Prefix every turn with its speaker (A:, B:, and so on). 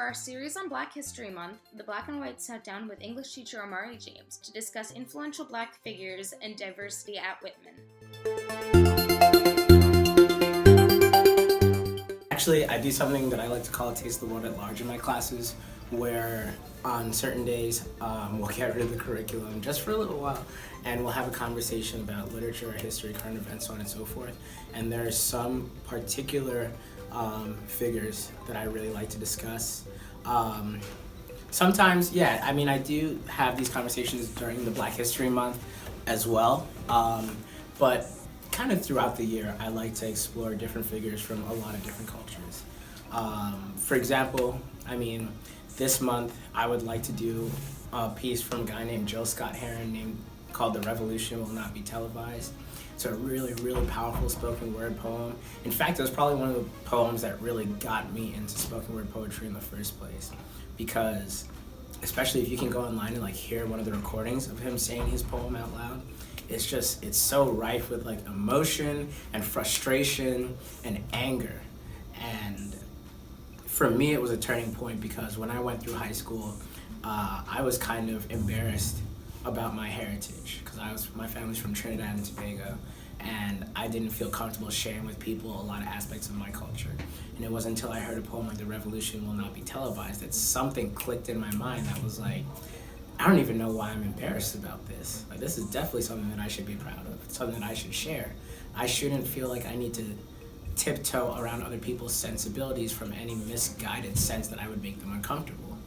A: our series on Black History Month, the Black and White sat down with English teacher Amari James to discuss influential Black figures and diversity at Whitman.
B: Actually, I do something that I like to call Taste the World at Large in my classes, where on certain days we'll get rid of the curriculum just for a little while, and we'll have a conversation about literature, history, current events, so on and so forth. And there are some particular figures that I really like to discuss. Sometimes, I do have these conversations during the Black History Month as well, but kind of throughout the year, I like to explore different figures from a lot of different cultures. For example, this month I would like to do a piece from a guy named Jill Scott Heron called "The Revolution Will Not Be Televised." It's a really, really powerful spoken word poem. In fact, it was probably one of the poems that really got me into spoken word poetry in the first place, because especially if you can go online and hear one of the recordings of him saying his poem out loud, it's so rife with emotion and frustration and anger. And for me, it was a turning point, because when I went through high school, I was kind of embarrassed about my heritage, because my family's from Trinidad and Tobago, and I didn't feel comfortable sharing with people a lot of aspects of my culture. And it wasn't until I heard a poem like "The Revolution Will Not Be Televised" that something clicked in my mind that was I don't even know why I'm embarrassed about this. This is definitely something that I should be proud of. It's something that I should share. I shouldn't feel like I need to tiptoe around other people's sensibilities from any misguided sense that I would make them uncomfortable.